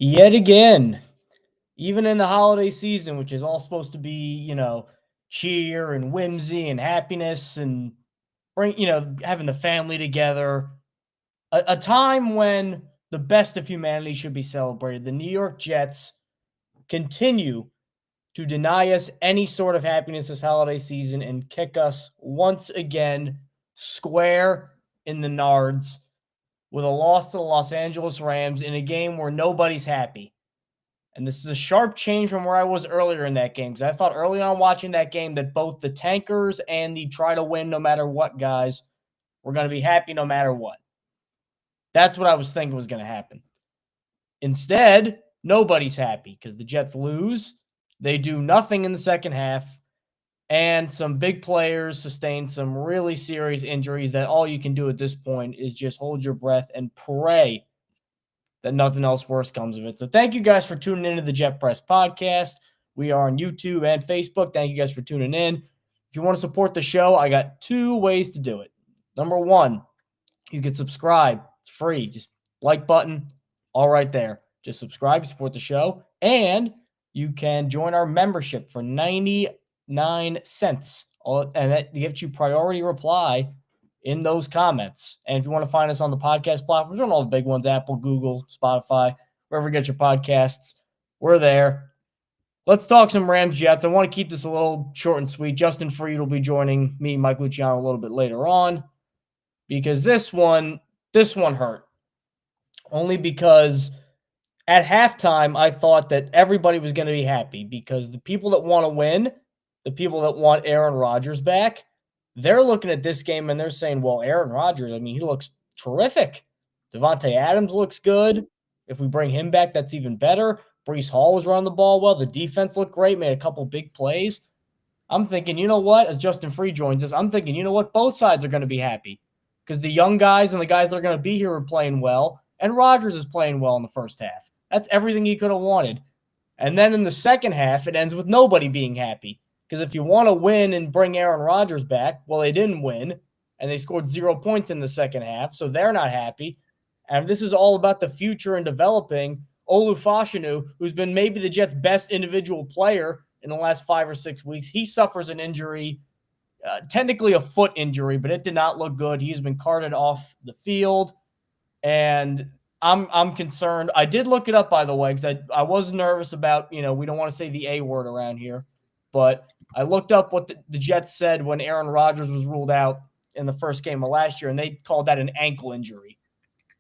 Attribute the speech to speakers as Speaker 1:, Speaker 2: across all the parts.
Speaker 1: Yet again, even in the holiday season, which is all supposed to be, cheer and whimsy and happiness and having the family together, a time when the best of humanity should be celebrated. The New York Jets continue to deny us any sort of happiness this holiday season and kick us once again square in the nards with a loss to the Los Angeles Rams in a game where nobody's happy. And this is a sharp change from where I was earlier in that game, because I thought early on watching that game that both the tankers and the try to win no matter what guys were going to be happy no matter what. That's what I was thinking was going to happen. Instead, nobody's happy because the Jets lose. They do nothing in the second half, and some big players sustain some really serious injuries that all you can do at this point is just hold your breath and pray that nothing else worse comes of it. So thank you guys for tuning into the Jet Press podcast. We are on YouTube and Facebook. Thank you guys for tuning in. If you want to support the show, I got two ways to do it. Number one, you can subscribe. It's free. Just like button, all right there. Just subscribe, support the show, and you can join our membership for 99 cents. And that gets you priority reply in those comments. And if you want to find us on the podcast platforms, we're on all the big ones, Apple, Google, Spotify, wherever you get your podcasts, we're there. Let's talk some Rams Jets. I want to keep this a little short and sweet. Justin Fried will be joining me, Mike Luciano, a little bit later on, because this one hurt. Only because at halftime, I thought that everybody was going to be happy because the people that want to win, the people that want Aaron Rodgers back, they're looking at this game and they're saying, well, Aaron Rodgers, I mean, he looks terrific. Devontae Adams looks good. If we bring him back, that's even better. Breece Hall was running the ball well. The defense looked great, made a couple big plays. I'm thinking, you know what? As Justin Fried joins us, I'm thinking, you know what? Both sides are going to be happy because the young guys and the guys that are going to be here are playing well, and Rodgers is playing well in the first half. That's everything he could have wanted. And then in the second half, it ends with nobody being happy. Because if you want to win and bring Aaron Rodgers back, well, they didn't win, and they scored 0 points in the second half, so they're not happy. And this is all about the future and developing Olu Fashanu, who's been maybe the Jets' best individual player in the last 5 or 6 weeks. He suffers an injury, technically a foot injury, but it did not look good. He's been carted off the field, and I'm concerned. I did look it up, by the way, because I was nervous about, we don't want to say the A word around here, but I looked up what the Jets said when Aaron Rodgers was ruled out in the first game of last year, and they called that an ankle injury,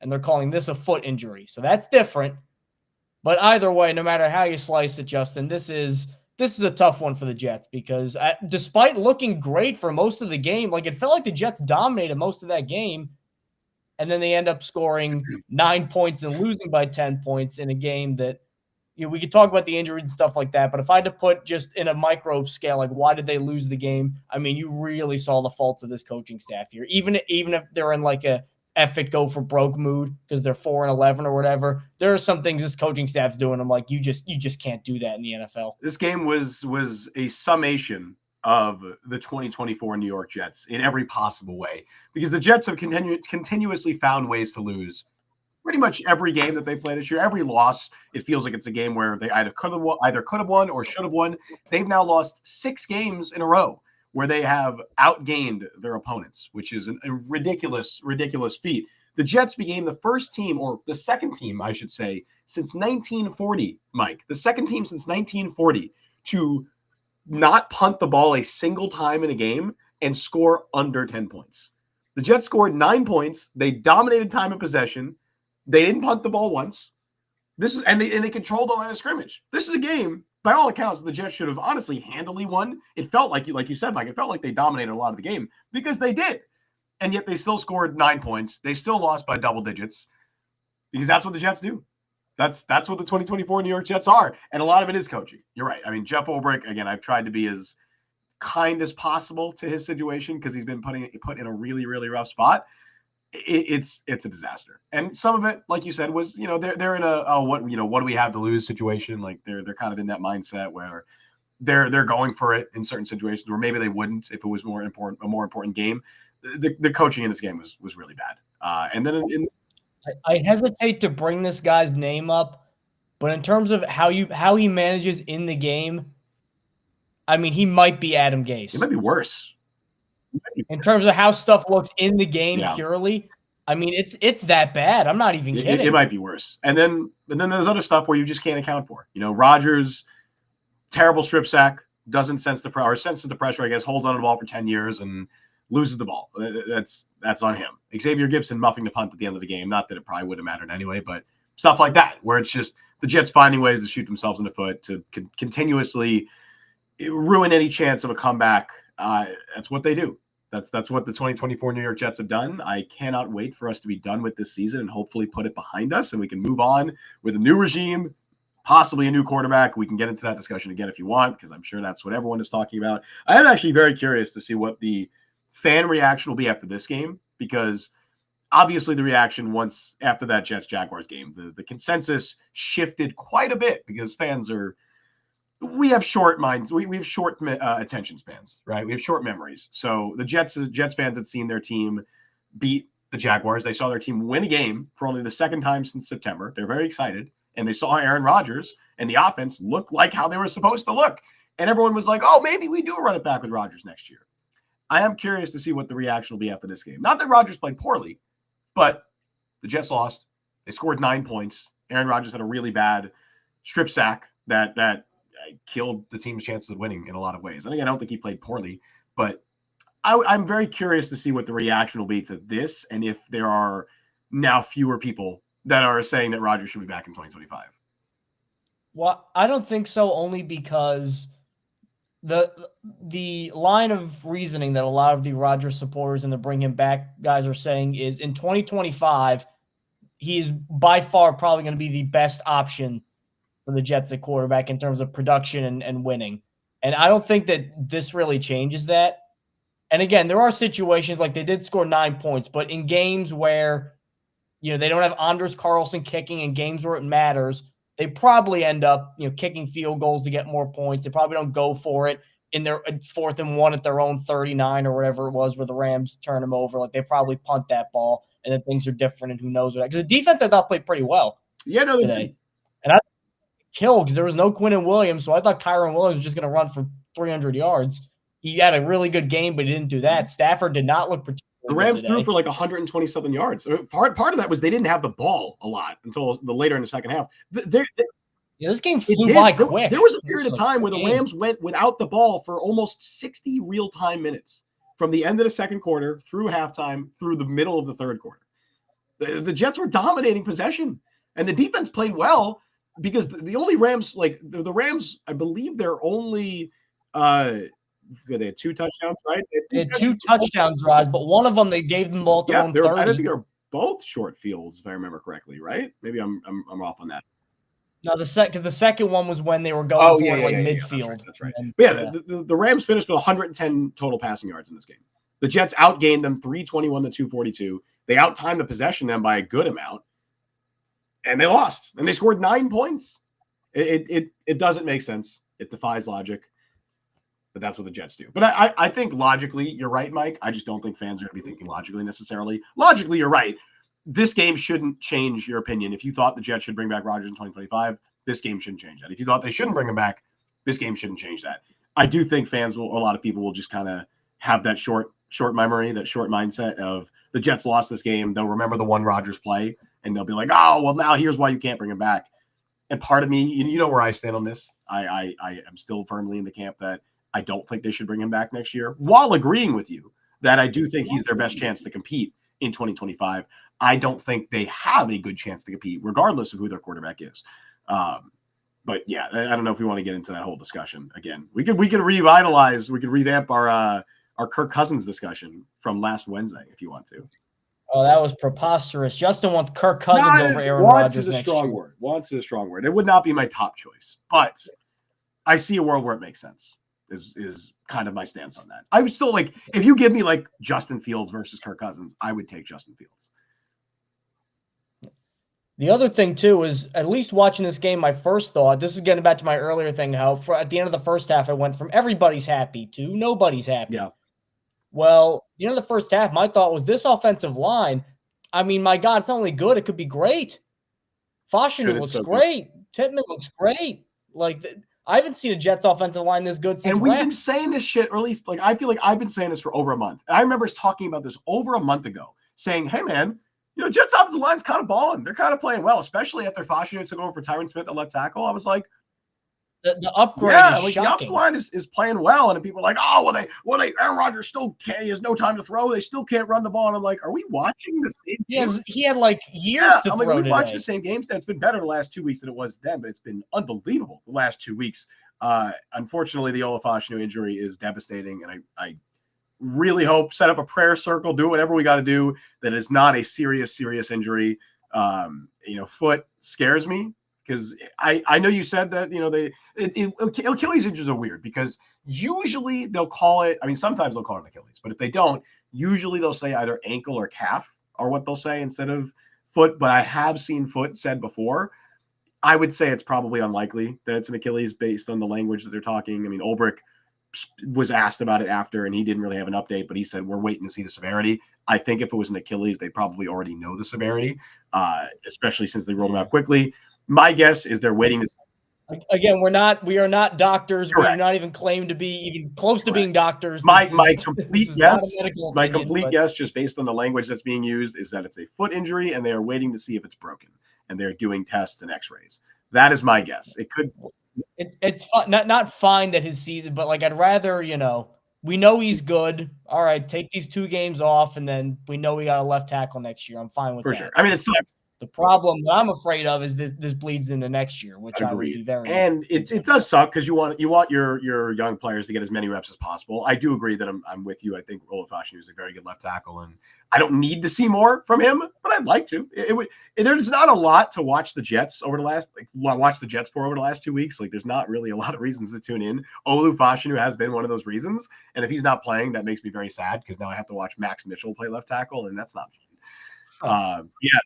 Speaker 1: and they're calling this a foot injury. So that's different. But either way, no matter how you slice it, Justin, this is a tough one for the Jets because despite looking great for most of the game, like it felt like the Jets dominated most of that game, and then they end up scoring 9 points and losing by 10 points in a game that, we could talk about the injuries and stuff like that, but if I had to put just in a micro scale, like why did they lose the game? I mean, you really saw the faults of this coaching staff here. Even if they're in like a F it go for broke mood because they're 4-11 or whatever, there are some things this coaching staff's doing. I'm like, you just can't do that in the NFL.
Speaker 2: This game was a summation of the 2024 New York Jets in every possible way, because the Jets have continuously found ways to lose pretty much every game that they play this year. Every loss, it feels like it's a game where they either could have won or should have won. They've now lost 6 games in a row where they have outgained their opponents, which is a ridiculous feat. The Jets became the first team, or the second team, I should say, since 1940, Mike, the second team since 1940 to not punt the ball a single time in a game and score under 10 points. The Jets scored 9 points. They dominated time of possession. They didn't punt the ball once. And they controlled the line of scrimmage. This is a game, by all accounts, the Jets should have honestly handily won. It felt like you said, Mike, it felt like they dominated a lot of the game because they did. And yet they still scored 9 points. They still lost by double digits because that's what the Jets do. That's what the 2024 New York Jets are. And a lot of it is coaching. You're right. I mean, Jeff Ulbrich, again, I've tried to be as kind as possible to his situation because he's been put in a really, really rough spot. It's a disaster. And some of it, like you said, was, they're in what do we have to lose situation. Like they're kind of in that mindset where they're going for it in certain situations where maybe they wouldn't if it was a more important game. The coaching in this game was really bad. And then
Speaker 1: I hesitate to bring this guy's name up, But in terms of how he manages in the game, I mean, he might be Adam Gase.
Speaker 2: It might be worse.
Speaker 1: In terms of how stuff looks in the game
Speaker 2: Yeah.
Speaker 1: purely, I mean, it's that bad. I'm not even kidding.
Speaker 2: It might be worse. And then there's other stuff where you just can't account for. You know, Rodgers, terrible strip sack, doesn't senses the pressure, I guess, holds on to the ball for 10 years and loses the ball. That's on him. Xavier Gipson muffing the punt at the end of the game. Not that it probably would have mattered anyway, but stuff like that, where it's just the Jets finding ways to shoot themselves in the foot, to continuously ruin any chance of a comeback. That's what they do. That's what the 2024 New York Jets have done. I cannot wait for us to be done with this season and hopefully put it behind us and we can move on with a new regime, possibly a new quarterback. We can get into that discussion again if you want, because I'm sure that's what everyone is talking about. I am actually very curious to see what the fan reaction will be after this game, because obviously the reaction once after that Jets-Jaguars game, the consensus shifted quite a bit because fans we have short minds. We have short attention spans, right? We have short memories. So the Jets fans had seen their team beat the Jaguars. They saw their team win a game for only the second time since September. They're very excited. And they saw Aaron Rodgers and the offense look like how they were supposed to look. And everyone was like, oh, maybe we do run it back with Rodgers next year. I am curious to see what the reaction will be after this game. Not that Rodgers played poorly, but the Jets lost. They scored 9 points. Aaron Rodgers had a really bad strip sack that killed the team's chances of winning in a lot of ways. And again, I don't think he played poorly, but I'm very curious to see what the reaction will be to this, and if there are now fewer people that are saying that Rodgers should be back in 2025.
Speaker 1: Well, I don't think so, only because the line of reasoning that a lot of the Rodgers supporters and the bring him back guys are saying is in 2025, he is by far probably going to be the best option for the Jets at quarterback in terms of production and winning. And I don't think that this really changes that. And again, there are situations like they did score 9 points, but in games where, they don't have Anders Carlson kicking, in games where it matters, they probably end up, kicking field goals to get more points. They probably don't go for it in their 4th and 1 at their own 39 or whatever it was where the Rams turn them over. Like, they probably punt that ball and then things are different and who knows what. Because the defense, I thought, played pretty well today. And I killed because there was no Quinnen Williams, so I thought Kyron Williams was just going to run for 300 yards. He had a really good game, but he didn't do that. Stafford did not look particularly
Speaker 2: The Rams threw for like 120-something yards. Part of that was they didn't have the ball a lot until the later in the second half.
Speaker 1: This game flew by quick.
Speaker 2: There was a period of time where the Rams went without the ball for almost 60 real-time minutes from the end of the second quarter through halftime through the middle of the third quarter. The Jets were dominating possession, and the defense played well. Because the only Rams, the Rams, I believe they're only they had 2 touchdowns, right?
Speaker 1: They had 2 touchdown drives, but one of them they gave them ball their own 30.
Speaker 2: I think they're both short fields, if I remember correctly, right? Maybe I'm off on that.
Speaker 1: No, because the second one was when they were going midfield.
Speaker 2: That's right. The Rams finished with 110 total passing yards in this game. The Jets outgained them 321 to 242. They out-timed the possession them by a good amount. And they lost, and they scored 9 points. It doesn't make sense. It defies logic, but that's what the Jets do. But I think logically, you're right, Mike. I just don't think fans are going to be thinking logically necessarily. Logically, you're right. This game shouldn't change your opinion. If you thought the Jets should bring back Rodgers in 2025, this game shouldn't change that. If you thought they shouldn't bring him back, this game shouldn't change that. I do think a lot of people will just kind of have that short memory, that short mindset of the Jets lost this game. They'll remember the one Rodgers play. And they'll be like, oh, well, now here's why you can't bring him back. And part of me, you know where I stand on this. I am still firmly in the camp that I don't think they should bring him back next year, while agreeing with you that I do think he's their best chance to compete in 2025. I don't think they have a good chance to compete, regardless of who their quarterback is. But yeah, I don't know if we want to get into that whole discussion again. We could revamp our Kirk Cousins discussion from last Wednesday if you want to.
Speaker 1: Oh, that was preposterous. Justin wants Kirk Cousins over Aaron Rodgers.
Speaker 2: Wants is a strong word. Wants is a strong word. It would not be my top choice, but I see a world where it makes sense. Is kind of my stance on that. I would still if you give me Justin Fields versus Kirk Cousins, I would take Justin Fields.
Speaker 1: The other thing too is, at least watching this game, my first thought, this is getting back to my earlier thing, how at the end of the first half, I went from everybody's happy to nobody's happy.
Speaker 2: Yeah.
Speaker 1: Well, the first half, my thought was this offensive line, I mean, my God, it's not only good, it could be great. Fashanu looks great. Tippmann looks great. Like, I haven't seen a Jets offensive line this good since
Speaker 2: And we've been
Speaker 1: Rex.
Speaker 2: saying this shit, or at least like I feel like I've been saying this for over a month. And I remember us talking about this over a month ago, saying, "Hey man, Jets offensive line's kind of balling. They're kind of playing well, especially after Fashanu took over for Tyron Smith at left tackle." I was like,
Speaker 1: The upgrade
Speaker 2: yeah,
Speaker 1: is
Speaker 2: like the offensive
Speaker 1: shocking.
Speaker 2: line is playing well, and people are like, "Oh, Aaron Rodgers still can't. He has no time to throw. They still can't run the ball." And I'm like, "Are we watching the same games?"
Speaker 1: He had like years
Speaker 2: Yeah,
Speaker 1: to
Speaker 2: I'm like,
Speaker 1: throw
Speaker 2: we watched the
Speaker 1: today.
Speaker 2: same games. It's been better the last 2 weeks than it was then, but it's been unbelievable the last 2 weeks. Unfortunately, the Olu Fashanu injury is devastating, and I really hope, set up a prayer circle, do whatever we got to do, that it's not a serious injury. Foot scares me because I know you said that, Achilles injuries are weird because usually they'll call it, I mean, sometimes they'll call it an Achilles, but if they don't, usually they'll say either ankle or calf or what they'll say instead of foot. But I have seen foot said before. I would say it's probably unlikely that it's an Achilles based on the language that they're talking. I mean, Ulbrich was asked about it after, and he didn't really have an update, but he said, we're waiting to see the severity. I think if it was an Achilles, they probably already know the severity, especially since they rolled them out quickly. My guess is they're waiting to see.
Speaker 1: Again, we are not doctors. We do
Speaker 2: Correct.
Speaker 1: not even claim to be even close to
Speaker 2: Correct.
Speaker 1: being doctors.
Speaker 2: My
Speaker 1: This
Speaker 2: complete
Speaker 1: is
Speaker 2: guess,
Speaker 1: not a medical
Speaker 2: my
Speaker 1: opinion,
Speaker 2: complete
Speaker 1: but
Speaker 2: guess, just based on the language that's being used, is that it's a foot injury, and they are waiting to see if it's broken, and they're doing tests and X-rays. That is my guess. It could.
Speaker 1: it's fun, not fine that his season, but like I'd rather, we know he's good. All right, take these 2 games off, and then we know we got a left tackle next year. I'm fine with
Speaker 2: For
Speaker 1: that.
Speaker 2: sure. I mean, it sucks.
Speaker 1: The problem that I'm afraid of is this bleeds into next year, which I would be very.
Speaker 2: And it does suck because you want your young players to get as many reps as possible. I do agree that I'm with you. I think Olu Fashanu is a very good left tackle, and I don't need to see more from him, but I'd like to. There's not a lot to watch the Jets over the last watch the Jets for over the last 2 weeks. Like, there's not really a lot of reasons to tune in. Olu Fashanu has been one of those reasons, and if he's not playing, that makes me very sad because now I have to watch Max Mitchell play left tackle, and that's not fun. Yeah.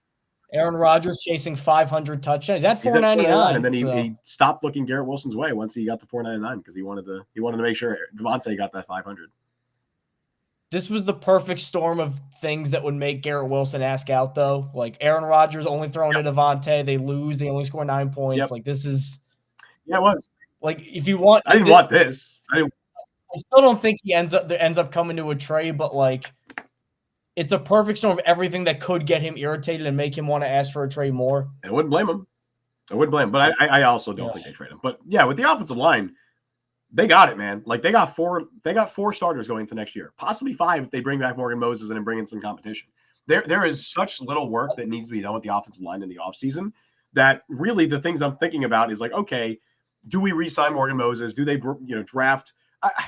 Speaker 1: Aaron Rodgers chasing 500 touchdowns. He's at 499,
Speaker 2: and then he stopped looking Garrett Wilson's way once he got to 499 because he wanted to make sure Devontae got that 500.
Speaker 1: This was the perfect storm of things that would make Garrett Wilson ask out, though. Like, Aaron Rodgers only throwing to Devontae, they lose, they only score 9 points.
Speaker 2: Yep.
Speaker 1: Like, this is
Speaker 2: it was
Speaker 1: like, if you want,
Speaker 2: I didn't want this.
Speaker 1: I still don't think he ends up coming to a trade, but like, it's a perfect storm of everything that could get him irritated and make him want to ask for a trade more.
Speaker 2: I wouldn't blame him. But I also don't think they trade him. But yeah, with the offensive line, they got it, man. Like, they got four starters going into next year, possibly 5 if they bring back Morgan Moses and then bring in some competition. There is such little work that needs to be done with the offensive line in the offseason that really the things I'm thinking about is like, okay, do we re-sign Morgan Moses? Do they draft?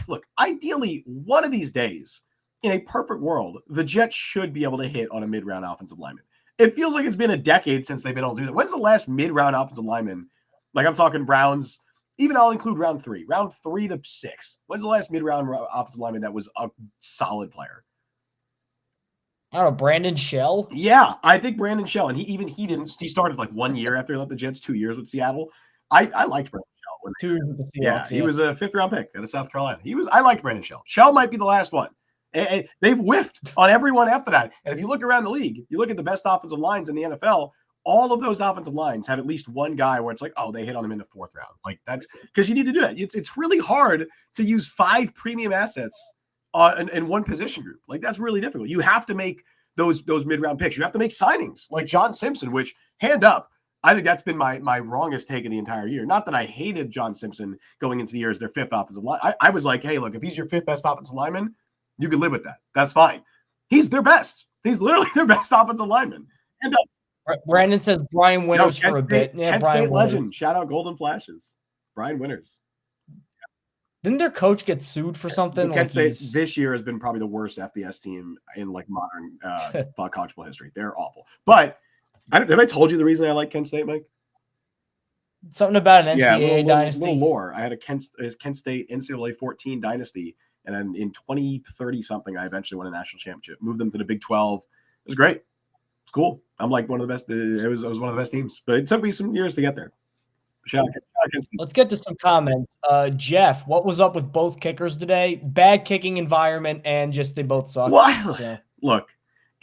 Speaker 2: Look, ideally, one of these days, in a perfect world, the Jets should be able to hit on a mid-round offensive lineman. It feels like it's been a decade since they've been able to do that. When's the last mid-round offensive lineman? Like, I'm talking rounds, even I'll include round 3 to 6. When's the last mid-round offensive lineman that was a solid player?
Speaker 1: I don't know, Brandon Shell?
Speaker 2: Yeah, I think Brandon Shell. And he started like 1 year after he left the Jets, 2 years with Seattle. I liked Brandon Shell.
Speaker 1: 2 years with the Seahawks.
Speaker 2: Yeah, he was a 5th-round pick out of South Carolina. I liked Brandon Shell. Shell might be the last one. And they've whiffed on everyone after that. And if you look around the league, you look at the best offensive lines in the NFL, all of those offensive lines have at least one guy where it's like, oh, they hit on him in the 4th round. Like, that's because you need to do that. It's really hard to use 5 premium assets in one position group. Like, that's really difficult. You have to make those mid-round picks. You have to make signings like John Simpson, which, hand up, I think that's been my wrongest take in the entire year. Not that I hated John Simpson going into the year as their 5th offensive line. I was like, hey, look, if he's your 5th best offensive lineman, you can live with that. That's fine. He's their best. He's literally their best offensive lineman. And
Speaker 1: Brandon says Brian Winters for a bit.
Speaker 2: Yeah, Kent State legend. Shout out Golden Flashes. Brian Winters.
Speaker 1: Didn't their coach get sued for something?
Speaker 2: Kent State this year has been probably the worst FBS team in like modern college football history. They're awful. But have I told you the reason I like Kent State, Mike?
Speaker 1: Something about an NCAA dynasty.
Speaker 2: Little lore. I had a Kent State NCAA 14 dynasty. And then in 2030 something, I eventually won a national championship. Moved them to the Big 12. It was great. It's cool. I'm like one of the best. I was one of the best teams, but it took me some years to get there.
Speaker 1: Let's get to some comments. Jeff, what was up with both kickers today? Bad kicking environment and just they both suck.
Speaker 2: Well, look,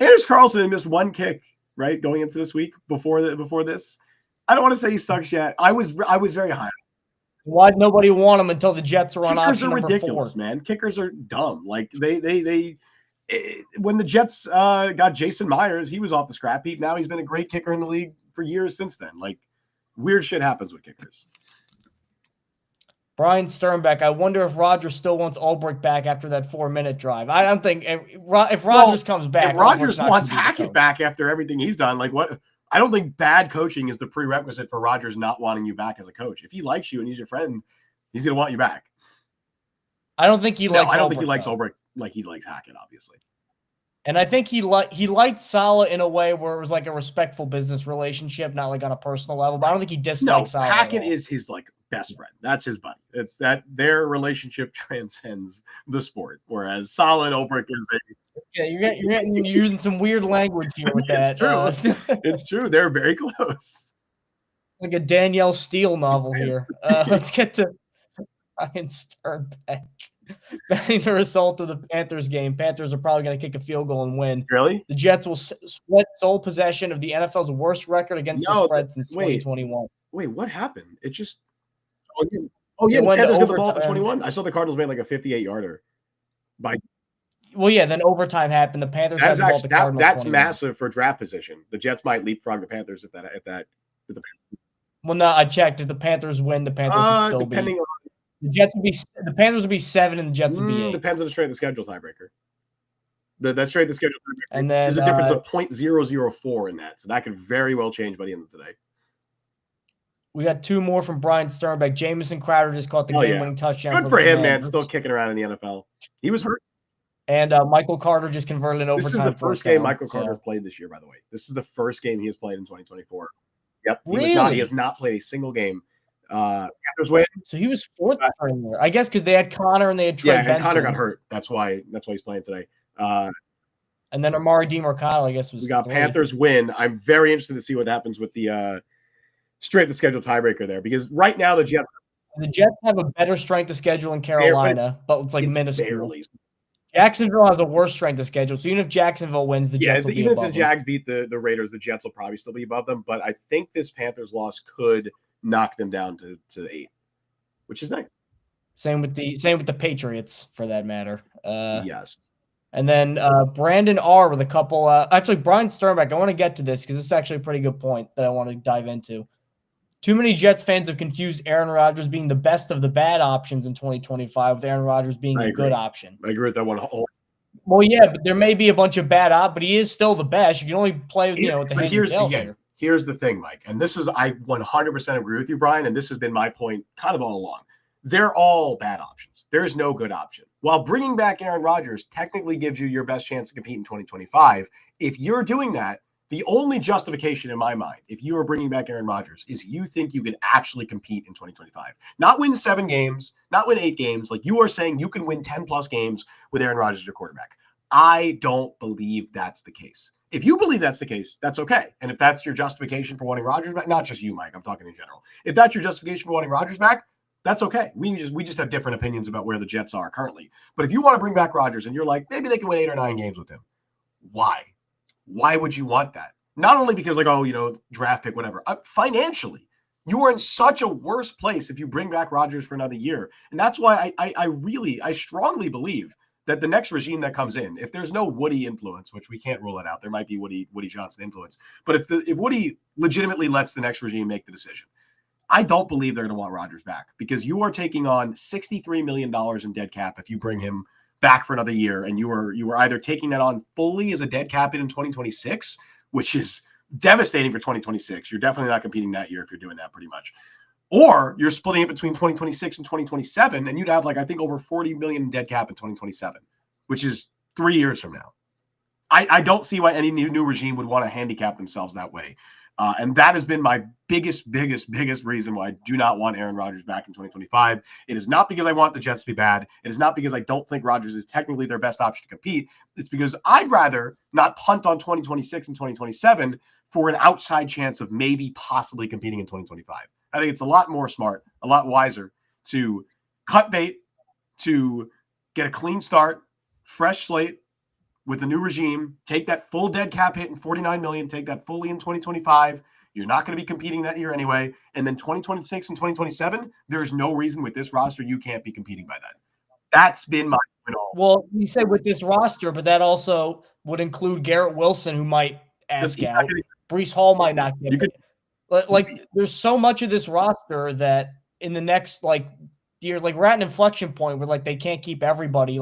Speaker 2: Anders Carlson missed 1 kick right going into this week before this. I don't want to say he sucks yet. I was very high.
Speaker 1: Why'd nobody want him until the Jets were on
Speaker 2: Kickers
Speaker 1: option
Speaker 2: are
Speaker 1: number
Speaker 2: ridiculous,
Speaker 1: 4?
Speaker 2: man. Kickers are dumb. Like when the Jets got Jason Myers, he was off the scrap heap. Now he's been a great kicker in the league for years since then. Like weird shit happens with kickers.
Speaker 1: Brian Sternbeck, I wonder if Rodgers still wants Ulbrich back after that 4-minute drive. I don't think if Rodgers comes back,
Speaker 2: if Rodgers wants
Speaker 1: Ulbrich's not
Speaker 2: Hackett back after everything he's done, like what? I don't think bad coaching is the prerequisite for Rodgers not wanting you back as a coach. If he likes you and he's your friend, he's gonna want you back.
Speaker 1: I don't think he likes.
Speaker 2: I don't
Speaker 1: Ulbrich,
Speaker 2: think he likes
Speaker 1: though.
Speaker 2: Ulbrich like he likes Hackett, obviously.
Speaker 1: And I think he liked Saleh in a way where it was like a respectful business relationship, not like on a personal level. But I don't think he dislikes Saleh.
Speaker 2: Hackett is his like best friend. That's his buddy. It's that their relationship transcends the sport. Whereas Saleh and Ulbrich is a
Speaker 1: you're using some weird language here with that.
Speaker 2: It's true. It's true. They're very close.
Speaker 1: Like a Danielle Steele novel here. Let's get to Brian Sternbeck. Betting the result of the Panthers game. Panthers are probably going to kick a field goal and win.
Speaker 2: Really?
Speaker 1: The Jets will split sole possession of the NFL's worst record against the spread since 2021.
Speaker 2: Wait, what happened? It just the Panthers got the ball for 21. I saw the Cardinals made like a 58-yarder.
Speaker 1: Well, yeah, then overtime happened. The Panthers had the ball to Cardinals.
Speaker 2: That's
Speaker 1: 21.
Speaker 2: massive for draft position. The Jets might leapfrog the Panthers if that.
Speaker 1: Well, no, I checked. If the Panthers win, the Panthers would still be. The Jets would be. The Panthers would be 7, and the Jets would be 8.
Speaker 2: Depends on the strength of the schedule tiebreaker. That strength of the schedule tiebreaker.
Speaker 1: And then
Speaker 2: there's a difference of 0.004 in that, so that could very well change by the end of today.
Speaker 1: We got 2 more from Brian Sternbeck. Jamison Crowder just caught the game-winning touchdown.
Speaker 2: Good for him, man. Still kicking around in the NFL. He was hurt.
Speaker 1: And Michael Carter just converted an overtime.
Speaker 2: This is the first game Michael Carter's played this year, by the way. This is the first game he has played in 2024. Yep. He has not played a single game. Panthers win.
Speaker 1: So he was 4th string there. I guess because they had Connor and they had Trey Benson.
Speaker 2: And Connor got hurt. That's why he's playing today.
Speaker 1: And then Amari DiMercato, I guess, was.
Speaker 2: We got
Speaker 1: 3.
Speaker 2: Panthers win. I'm very interested to see what happens with the strength of schedule tiebreaker there, because right now the Jets
Speaker 1: have a better strength of schedule in Carolina, but it's like minuscule.
Speaker 2: Barely.
Speaker 1: Jacksonville has a worse strength of schedule, so even if Jacksonville wins, the Jets will be above
Speaker 2: even if the Jags beat the Raiders, the Jets will probably still be above them. But I think this Panthers loss could knock them down to 8, which is nice.
Speaker 1: Same with the Patriots, for that matter.
Speaker 2: Yes.
Speaker 1: And then Brandon R with a couple. Actually, Brian Sternbeck. I want to get to this because it's actually a pretty good point that I want to dive into. Too many Jets fans have confused Aaron Rodgers being the best of the bad options in 2025 with Aaron Rodgers being a good option.
Speaker 2: I agree with that one.
Speaker 1: Well, yeah, but there may be a bunch of bad but he is still the best. You can only play with, with the hands
Speaker 2: here. Here's the thing, Mike, and this is I 100% agree with you, Brian, and this has been my point kind of all along. They're all bad options. There is no good option. While bringing back Aaron Rodgers technically gives you your best chance to compete in 2025, if you're doing that, the only justification in my mind, if you are bringing back Aaron Rodgers, is you think you can actually compete in 2025. Not win 7 games, not win 8 games. Like you are saying you can win 10+ games with Aaron Rodgers as your quarterback. I don't believe that's the case. If you believe that's the case, that's okay. And if that's your justification for wanting Rodgers back, not just you, Mike, I'm talking in general. If that's your justification for wanting Rodgers back, that's okay. We just have different opinions about where the Jets are currently. But if you want to bring back Rodgers and you're like, maybe they can win 8 or 9 games with him, why? Why would you want that? Not only because draft pick, whatever. Financially, you are in such a worse place if you bring back Rodgers for another year. And that's why I strongly believe that the next regime that comes in, if there's no Woody influence, which we can't rule it out, there might be Woody Johnson influence. But if Woody legitimately lets the next regime make the decision, I don't believe they're going to want Rodgers back, because you are taking on $63 million in dead cap if you bring him back for another year, and you were either taking that on fully as a dead cap in 2026, which is devastating for 2026. You're definitely not competing that year if you're doing that, pretty much. Or you're splitting it between 2026 and 2027, and you'd have I think over $40 million in dead cap in 2027, which is 3 years from now. I don't see why any new regime would want to handicap themselves that way. And that has been my biggest reason why I do not want Aaron Rodgers back in 2025. It is not because I want the Jets to be bad. It is not because I don't think Rodgers is technically their best option to compete. It's because I'd rather not punt on 2026 and 2027 for an outside chance of maybe possibly competing in 2025. I think it's a lot more smart, a lot wiser to cut bait, to get a clean start, fresh slate, with the new regime, take that full dead cap hit in $49 million, take that fully in 2025, You're not going to be competing that year anyway. And then 2026 and 2027, there's no reason with this roster you can't be competing by then. That's been my point all.
Speaker 1: Well, you said with this roster, but that also would include Garrett Wilson, who might ask
Speaker 2: He's not
Speaker 1: out.
Speaker 2: gonna-
Speaker 1: Brees Hall might not get
Speaker 2: You could-
Speaker 1: like there's so much of this roster that in the next year, we're at an inflection point where they can't keep everybody.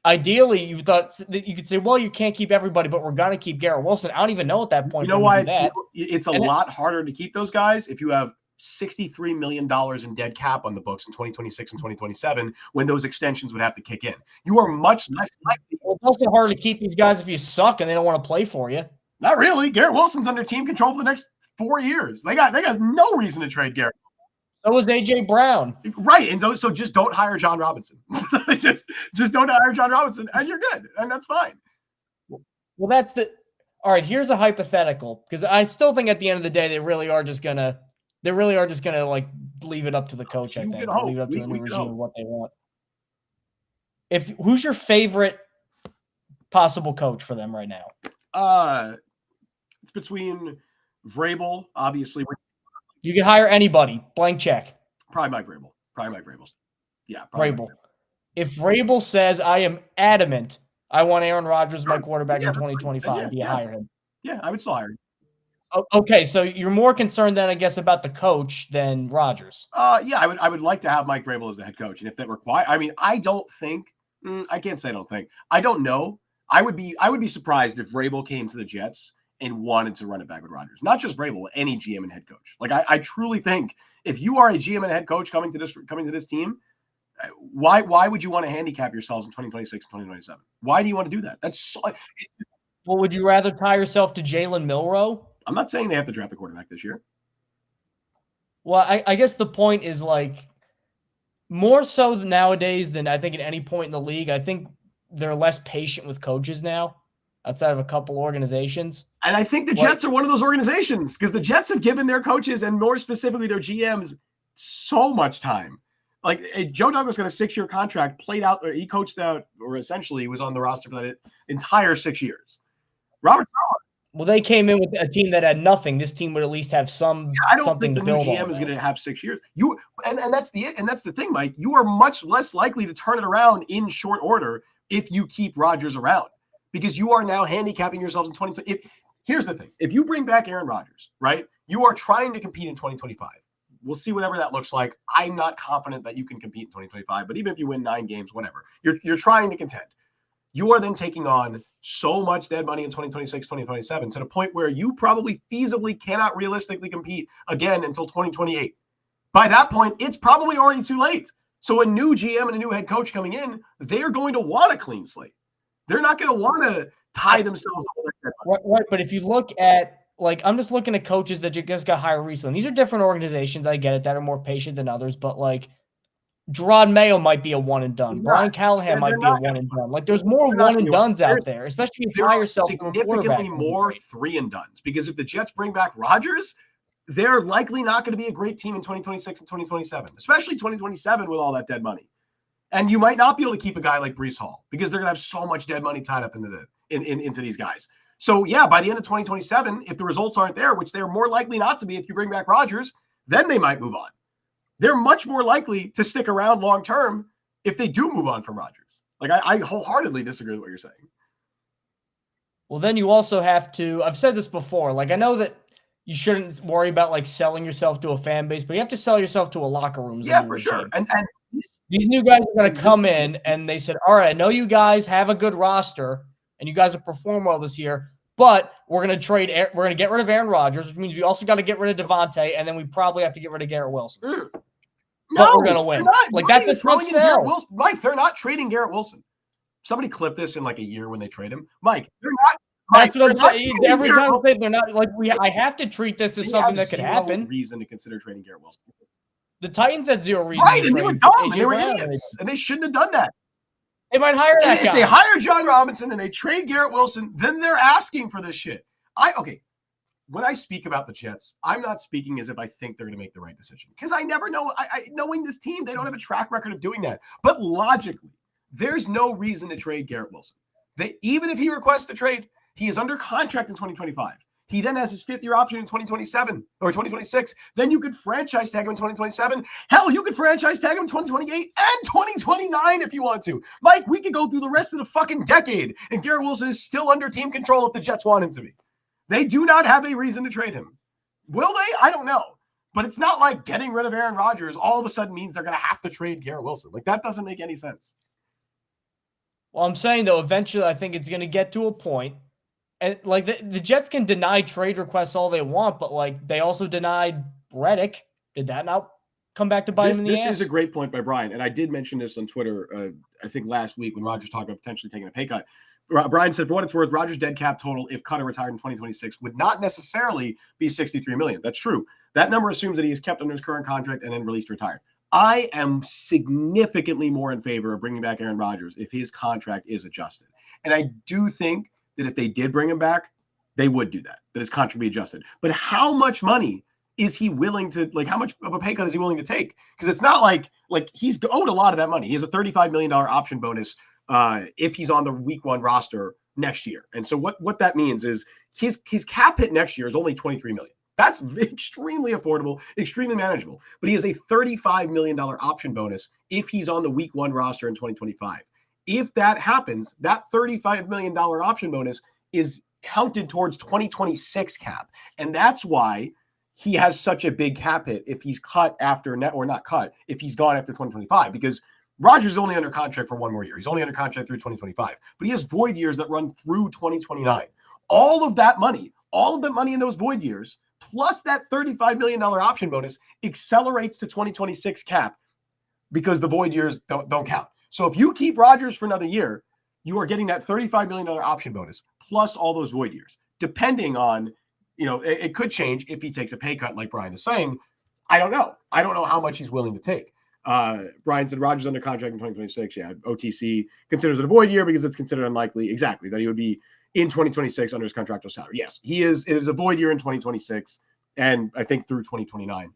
Speaker 1: Ideally, you thought that you could say, well, you can't keep everybody, but we're gonna keep Garrett Wilson. I don't even know at that point.
Speaker 2: You know why
Speaker 1: it's
Speaker 2: a lot harder to keep those guys if you have $63 million in dead cap on the books in 2026 and 2027 when those extensions would have to kick in. You are much less likely.
Speaker 1: Well, it's also hard to keep these guys if you suck and they don't want to play for you.
Speaker 2: Not really. Garrett Wilson's under team control for the next 4 years. They got no reason to trade Garrett.
Speaker 1: So was AJ Brown.
Speaker 2: Right. And so just don't hire John Robinson. just don't hire John Robinson and you're good. And that's fine.
Speaker 1: Well, all right, here's a hypothetical, because I still think at the end of the day, they really are just gonna leave it up to the coach, I think. Leave it up to the new regime what they want. Who's your favorite possible coach for them right now?
Speaker 2: It's between Vrabel, obviously.
Speaker 1: You can hire anybody. Blank check.
Speaker 2: Probably Mike Vrabel. Yeah,
Speaker 1: Vrabel. If Vrabel says, I am adamant, I want Aaron Rodgers my quarterback in 2025, do you hire him?
Speaker 2: Yeah, I would still hire him.
Speaker 1: Okay, so you're more concerned then, I guess, about the coach than Rodgers.
Speaker 2: Yeah, I would like to have Mike Vrabel as the head coach, and if that requires, I don't think. I can't say I don't think. I don't know. I would be surprised if Vrabel came to the Jets and wanted to run it back with Rodgers. Not just Vrabel, any GM and head coach. I truly think if you are a GM and head coach coming to this team, why would you want to handicap yourselves in 2026 and 2027? Why do you want to do that?
Speaker 1: Well, would you rather tie yourself to Jalen Milroe?
Speaker 2: I'm not saying they have to draft a quarterback this year.
Speaker 1: Well, I guess the point is more so nowadays than I think at any point in the league. I think they're less patient with coaches now, outside of a couple organizations.
Speaker 2: And I think the Jets are one of those organizations, because the Jets have given their coaches and more specifically their GMs so much time. Joe Douglas got a 6-year contract, played out, or he coached out, or essentially he was on the roster for that entire 6 years. Robert Saleh.
Speaker 1: Well, they came in with a team that had nothing. This team would at least have something to build on.
Speaker 2: The GM is going to have 6 years. And that's the thing, Mike. You are much less likely to turn it around in short order if you keep Rodgers around, because you are now handicapping yourselves in 2020. Here's the thing: if you bring back Aaron Rodgers, right, you are trying to compete in 2025. We'll see whatever that looks like. I'm not confident that you can compete in 2025, but even if you win 9 games, whatever, you're trying to contend. You are then taking on so much dead money in 2026, 2027 to the point where you probably feasibly cannot realistically compete again until 2028. By that point, it's probably already too late. So a new GM and a new head coach coming in, they're going to want a clean slate. They're not going to want to tie themselves up.
Speaker 1: Right, but if you look at, I'm just looking at coaches that you just got hired recently. These are different organizations. I get it, that are more patient than others, but Gerard Mayo might be a one and done. Brian Callahan might be a one and done. There's more one and dones out there, especially if you tie yourself
Speaker 2: significantly more 3 and dones. Because if the Jets bring back Rodgers, they're likely not going to be a great team in 2026 and 2027, especially 2027 with all that dead money. And you might not be able to keep a guy like Brees Hall because they're going to have so much dead money tied up into these guys. So yeah, by the end of 2027, if the results aren't there, which they're more likely not to be if you bring back Rodgers, then they might move on. They're much more likely to stick around long term if they do move on from Rodgers. I wholeheartedly disagree with what you're saying.
Speaker 1: Well, then you also have to, I've said this before, I know that you shouldn't worry about selling yourself to a fan base, but you have to sell yourself to a locker room.
Speaker 2: Yeah, for sure. And
Speaker 1: these new guys are going to come in and they said, all right, I know you guys have a good roster and you guys have performed well this year, but we're going to get rid of Aaron Rodgers, which means we also got to get rid of Devontae, and then we probably have to get rid of Garrett Wilson. But we're going to win. That's a tough sell.
Speaker 2: Mike, they're not trading Garrett Wilson. Somebody clip this in a year when they trade him. Mike, they're not.
Speaker 1: That's what I'm saying. Every time I say they're not, I have to treat this as something that could happen.
Speaker 2: Reason to consider trading Garrett Wilson.
Speaker 1: The Titans had zero reason.
Speaker 2: Right, and they were dumb. They were idiots, and they shouldn't have done that.
Speaker 1: They might hire that guy.
Speaker 2: If they hire John Robinson and they trade Garrett Wilson, then they're asking for this shit. When I speak about the Jets, I'm not speaking as if I think they're going to make the right decision, because I never know. Knowing this team, they don't have a track record of doing that. But logically, there's no reason to trade Garrett Wilson. Even if he requests a trade, he is under contract in 2025. He then has his 5th-year option in 2027 or 2026. Then you could franchise tag him in 2027. Hell, you could franchise tag him in 2028 and 2029 if you want to. Mike, we could go through the rest of the fucking decade, and Garrett Wilson is still under team control if the Jets want him to be. They do not have a reason to trade him. Will they? I don't know. But it's not like getting rid of Aaron Rodgers all of a sudden means they're going to have to trade Garrett Wilson. Like, that doesn't make any sense.
Speaker 1: Well, I'm saying, though, eventually I think it's going to get to a point, and like the Jets can deny trade requests all they want, but like they also denied Reddick. Did that not come back to bite him in the ass?
Speaker 2: This is a great point by Brian, and I did mention this on Twitter, I think last week when Rodgers talked about potentially taking a pay cut. Brian said, for what it's worth, Rodgers' dead cap total, if cut or retired in 2026, would not necessarily be $63 million. That's true. That number assumes that he is kept under his current contract and then released or retired. I am significantly more in favor of bringing back Aaron Rodgers if his contract is adjusted. And I do think that if they did bring him back, they would do that his contract would be adjusted. But how much money is he willing to, like, how much of a pay cut is he willing to take? Because it's not like he's owed a lot of that money. He has a $35 million option bonus if he's on the week 1 roster next year. And so what that means is his cap hit next year is only $23 million. That's extremely affordable, extremely manageable. But he has a $35 million option bonus if he's on the week 1 roster in 2025. If that happens, that $35 million option bonus is counted towards 2026 cap. And that's why he has such a big cap hit if he's cut after net or not cut, if he's gone after 2025, because Rodgers is only under contract for 1 more year. He's only under contract through 2025, but he has void years that run through 2029. All of that money in those void years, plus that $35 million option bonus, accelerates to 2026 cap because the void years don't count. So if you keep Rodgers for another year, you are getting that $35 million option bonus plus all those void years, depending on, it could change if he takes a pay cut, like Brian is saying. I don't know. I don't know how much he's willing to take. Brian said Rodgers under contract in 2026. Yeah, OTC considers it a void year because it's considered unlikely. Exactly, that he would be in 2026 under his contractual salary. Yes, he is. It is a void year in 2026, and I think through 2029.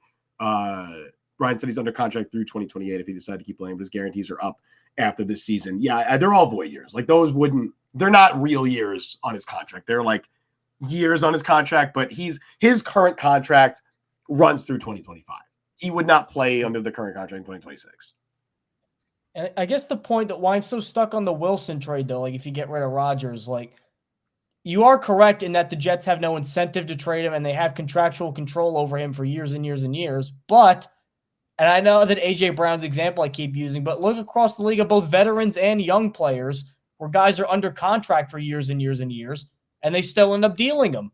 Speaker 2: Brian said he's under contract through 2028 if he decided to keep playing, but his guarantees are up after this season. Yeah, they're all void years. Like, they're not real years on his contract. They're like years on his contract, but his current contract runs through 2025. He would not play under the current contract in 2026.
Speaker 1: And I guess the point that why I'm so stuck on the Wilson trade, though, like if you get rid of Rodgers, like you are correct in that the Jets have no incentive to trade him and they have contractual control over him for years and years and years. But, and I know that A.J. Brown's example I keep using, but look across the league of both veterans and young players where guys are under contract for years and years and years, and they still end up dealing them.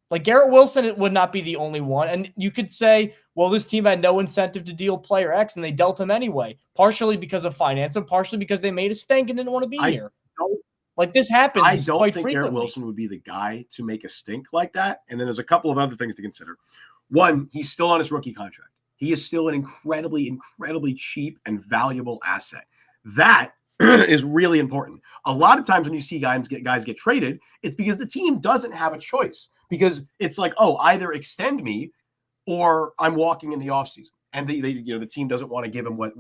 Speaker 1: Like Garrett Wilson, it would not be the only one. And you could say, well, this team had no incentive to deal player X, and they dealt him anyway, partially because of finance and partially because they made a stink and didn't want to be here. Like, this happens
Speaker 2: I don't
Speaker 1: quite
Speaker 2: think
Speaker 1: frequently.
Speaker 2: Garrett Wilson would be the guy to make a stink like that. And then there's a couple of other things to consider. One, he's still on his rookie contract. He is still an incredibly, incredibly cheap and valuable asset. That is really important. A lot of times when you see guys get traded, it's because the team doesn't have a choice, because it's like, oh, either extend me or I'm walking in the offseason. And the team doesn't want to give him what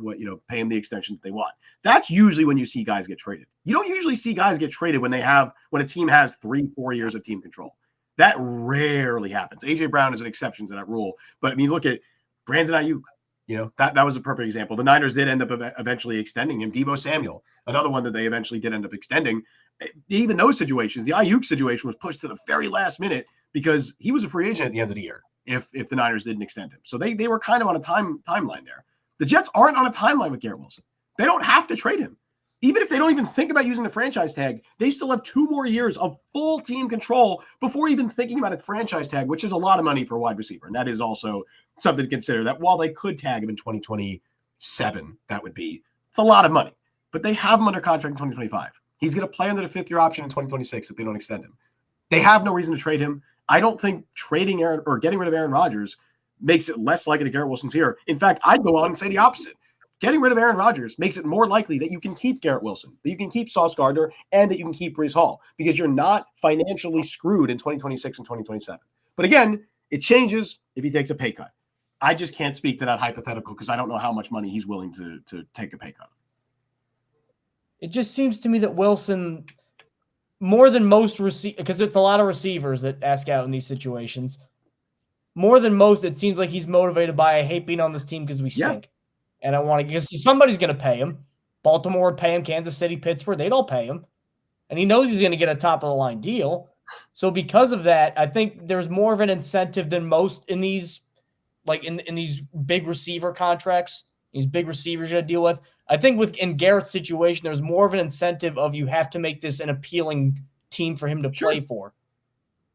Speaker 2: pay him the extension that they want. That's usually when you see guys get traded. You don't usually see guys get traded when a team has 3-4 years of team control. That rarely happens. A.J. Brown is an exception to that rule. But I mean, look at Brandon Ayuk. That was a perfect example. The Niners did end up eventually extending him. Deebo Samuel, another one that they eventually did end up extending. Even those situations, the Ayuk situation was pushed to the very last minute because he was a free agent at the end of the year if the Niners didn't extend him. So they were kind of on a timeline there. The Jets aren't on a timeline with Garrett Wilson. They don't have to trade him. Even if they don't even think about using the franchise tag, they still have 2 more years of full team control before even thinking about a franchise tag, which is a lot of money for a wide receiver. And that is also something to consider, that while they could tag him in 2027, it's a lot of money. But they have him under contract in 2025. He's going to play under the 5th-year option in 2026 if they don't extend him. They have no reason to trade him. I don't think trading Aaron or getting rid of Aaron Rodgers makes it less likely that Garrett Wilson's here. In fact, I'd go on and say the opposite. Getting rid of Aaron Rodgers makes it more likely that you can keep Garrett Wilson, that you can keep Sauce Gardner, and that you can keep Breece Hall, because you're not financially screwed in 2026 and 2027. But again, it changes if he takes a pay cut. I just can't speak to that hypothetical because I don't know how much money he's willing to take a pay cut.
Speaker 1: It just seems to me that Wilson, more than most because it's a lot of receivers that ask out in these situations. More than most, it seems like he's motivated by I hate being on this team because we stink, and I want to. Because somebody's going to pay him. Baltimore would pay him. Kansas City, Pittsburgh, they'd all pay him, and he knows he's going to get a top of the line deal. So because of that, I think there's more of an incentive than most in these, like in these big receiver contracts, these big receivers you got to deal with. I think in Garrett's situation, there's more of an incentive of you have to make this an appealing team for him to play for.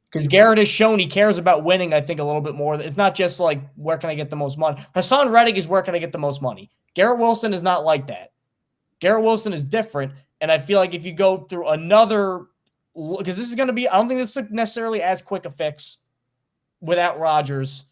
Speaker 1: Because Garrett has shown he cares about winning, I think, a little bit more. It's not just like, where can I get the most money? Hassan Reddick is where can I get the most money? Garrett Wilson is not like that. Garrett Wilson is different. And I feel like if you go through another, because this is going to be, I don't think this is necessarily as quick a fix without Rodgers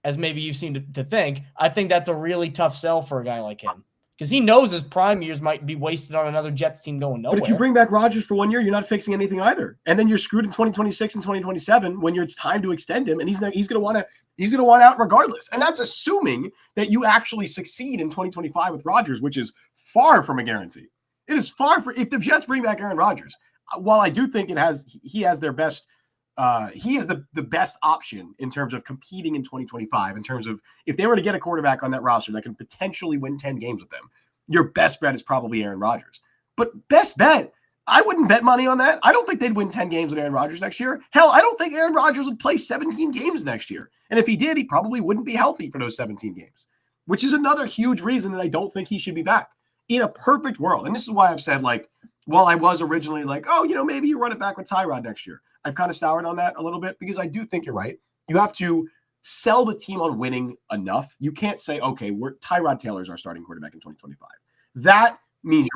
Speaker 1: as maybe you seem to think. I think that's a really tough sell for a guy like him. Because he knows his prime years might be wasted on another Jets team going nowhere.
Speaker 2: But if you bring back Rodgers for 1 year, you're not fixing anything either. And then you're screwed in 2026 and 2027 when it's time to extend him, and he's going to want out regardless. And that's assuming that you actually succeed in 2025 with Rodgers, which is far from a guarantee. It is far from. If the Jets bring back Aaron Rodgers, while I do think he has their best. He is the best option in terms of competing in 2025, in terms of if they were to get a quarterback on that roster that can potentially win 10 games with them, your best bet is probably Aaron Rodgers. But best bet, I wouldn't bet money on that. I don't think they'd win 10 games with Aaron Rodgers next year. Hell, I don't think Aaron Rodgers would play 17 games next year. And if he did, he probably wouldn't be healthy for those 17 games, which is another huge reason that I don't think he should be back. In a perfect world, and this is why I've said, like, while I was originally like, oh, maybe you run it back with Tyrod next year, I've kind of soured on that a little bit because I do think you're right. You have to sell the team on winning enough. You can't say, okay, Tyrod Taylor's our starting quarterback in 2025. That means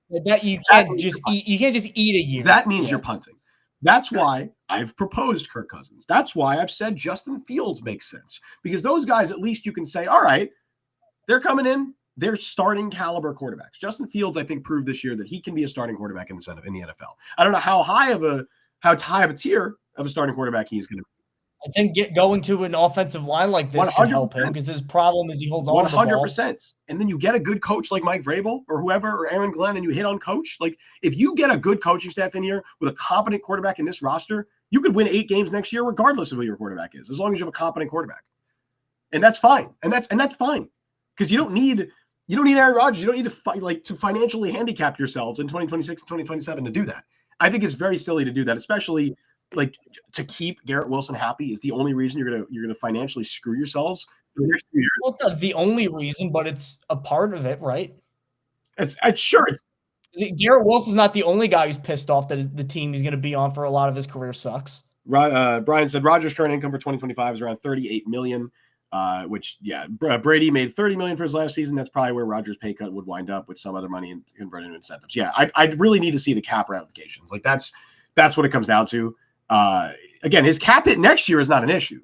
Speaker 1: you can't just eat a year.
Speaker 2: That means you're punting. That's why I've proposed Kirk Cousins. That's why I've said Justin Fields makes sense, because those guys, at least you can say, all right, they're coming in. They're starting caliber quarterbacks. Justin Fields, I think, proved this year that he can be a starting quarterback in the NFL. I don't know how high of a tier of a starting quarterback he's going to be.
Speaker 1: I think going to an offensive line like this can help him, because his problem is he holds on to the ball. 100%.
Speaker 2: And then you get a good coach like Mike Vrabel or whoever, or Aaron Glenn, and you hit on coach. Like, if you get a good coaching staff in here with a competent quarterback in this roster, you could win 8 games next year regardless of who your quarterback is, as long as you have a competent quarterback. And that's fine. And that's fine, because you don't need Aaron Rodgers. You don't need to financially handicap yourselves in 2026 and 2027 to do that. I think it's very silly to do that, especially to keep Garrett Wilson happy is the only reason you're gonna financially screw yourselves for the next 2 years.
Speaker 1: Well, it's not the only reason, but it's a part of it, right?
Speaker 2: It's sure.
Speaker 1: Garrett Wilson's not the only guy who's pissed off that the team he's going to be on for a lot of his career sucks.
Speaker 2: Brian said Rodgers' current income for 2025 is around $38 million. Which, Brady made $30 million for his last season. That's probably where Rodgers' pay cut would wind up, with some other money and converted into incentives. Yeah, I'd really need to see the cap ramifications. Like, that's what it comes down to. Again, his cap hit next year is not an issue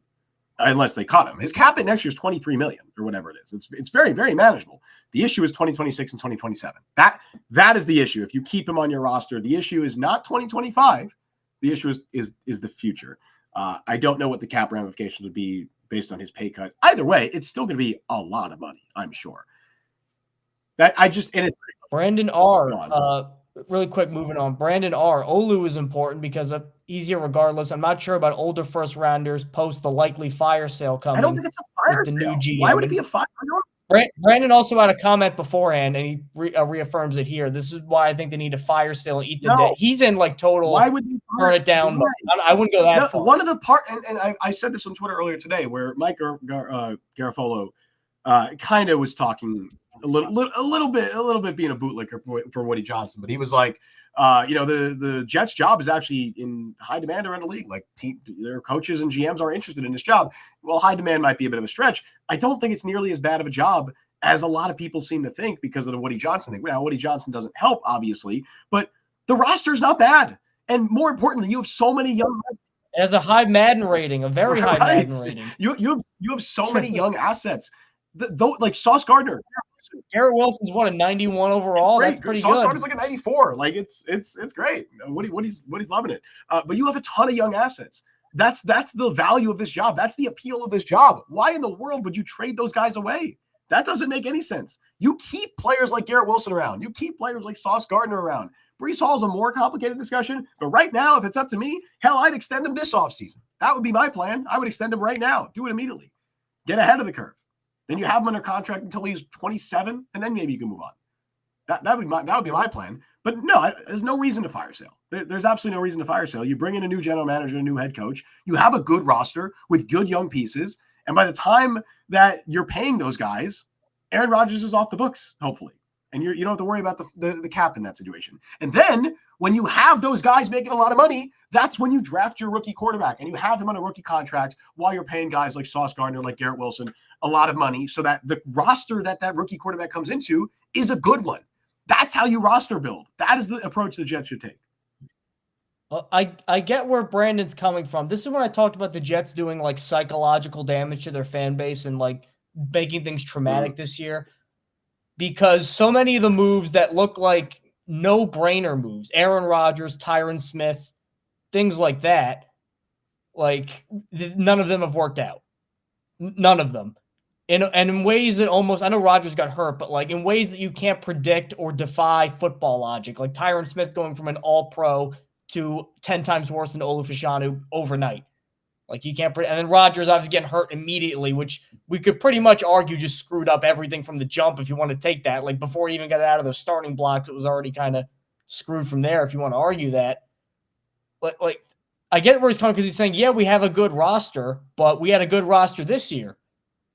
Speaker 2: unless they cut him. His cap hit next year is $23 million or whatever it is. It's very, very manageable. The issue is 2026 and 2027. That is the issue. If you keep him on your roster, the issue is not 2025. The issue is the future. I don't know what the cap ramifications would be based on his pay cut. Either way, it's still going to be a lot of money, I'm sure.
Speaker 1: Brandon R. Really quick, moving on. Brandon R. Olu is important because of easier regardless. I'm not sure about older first rounders post the likely fire sale coming.
Speaker 2: I don't think it's a fire sale. New GM. Why would it be a fire sale?
Speaker 1: Brandon also had a comment beforehand, and he reaffirms it here. This is why I think they need a fire sale and eat the day. He's in total.
Speaker 2: Why would you
Speaker 1: burn it down? I wouldn't go that far.
Speaker 2: One of the and I said this on Twitter earlier today, where Mike Garafolo kind of was talking a little bit being a bootlicker for Woody Johnson, but he was like, the Jets' job is actually in high demand around the league. Like, their coaches and GMs are interested in this job. Well, high demand might be a bit of a stretch. I don't think it's nearly as bad of a job as a lot of people seem to think because of the Woody Johnson thing. Now, Woody Johnson doesn't help, obviously, but the roster is not bad. And more importantly, you have so many young.
Speaker 1: It has a high Madden rating, a very high Madden rating.
Speaker 2: You have so many young assets. Like Sauce Gardner.
Speaker 1: Garrett Wilson's a 91 overall. That's pretty
Speaker 2: Sauce
Speaker 1: good.
Speaker 2: Gardner's like a 94. Like, it's great. Woody's loving it. But you have a ton of young assets. That's the value of this job. That's the appeal of this job. Why in the world would you trade those guys away? That doesn't make any sense. You keep players like Garrett Wilson around. You keep players like Sauce Gardner around. Breece Hall is a more complicated discussion, but right now, if it's up to me, hell, I'd extend him this offseason. That would be my plan. I would extend him right now. Do it immediately. Get ahead of the curve. Then you have him under contract until he's 27, and then maybe you can move on. That would be my plan. But no, there's no reason to fire sale. There's absolutely no reason to fire sale. You bring in a new general manager, a new head coach. You have a good roster with good young pieces. And by the time that you're paying those guys, Aaron Rodgers is off the books, hopefully. And you don't have to worry about the cap in that situation. And then when you have those guys making a lot of money, that's when you draft your rookie quarterback and you have him on a rookie contract while you're paying guys like Sauce Gardner, like Garrett Wilson, a lot of money so that the roster that rookie quarterback comes into is a good one. That's how you roster build. That is the approach the Jets should take.
Speaker 1: Well, I get where Brandon's coming from. This is when I talked about the Jets doing like psychological damage to their fan base and like making things traumatic this year. Because so many of the moves that look like no-brainer moves, Aaron Rodgers, Tyron Smith, things like that, like none of them have worked out. None of them. And in ways that almost, I know Rodgers got hurt, but like in ways that you can't predict or defy football logic, like Tyron Smith going from an all-pro to 10 times worse than Olu Fashanu overnight. Like you can't, and then Rodgers obviously getting hurt immediately, which we could pretty much argue just screwed up everything from the jump if you want to take that. Like before he even got out of the starting blocks, it was already kind of screwed from there if you want to argue that. But like, I get where he's coming because he's saying, yeah, we have a good roster, but we had a good roster this year